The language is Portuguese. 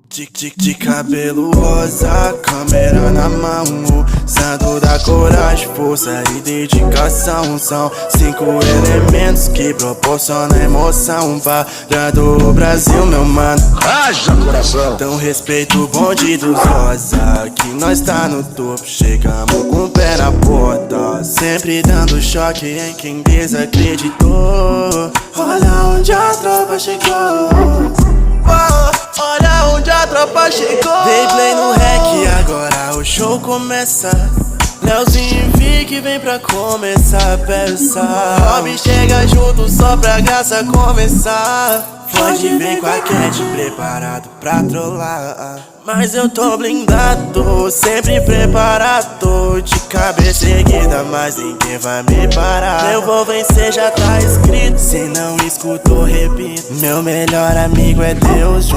De cabelo rosa, câmera na mão, santo da coragem, força e dedicação. São 5 elementos que proporcionam emoção. Parando o Brasil, meu mano, Haja coração. então respeito o bonde dos rosa, que nós tá no topo. Chegamos com o pé na porta, sempre dando choque em quem desacreditou. Olha onde a tropa chegou, olha onde a tropa chegou. Dei play no rec, agora o show começa. Leozinho e Vic vem pra começar a peça. Rob chega junto só pra graça começar. Pode vir com a Cat preparado pra trollar, mas eu tô blindado, sempre preparado. De cabeça erguida, mas ninguém vai me parar. Eu vou vencer, já tá escrito, se não escutou, repito. Meu melhor amigo é Deus.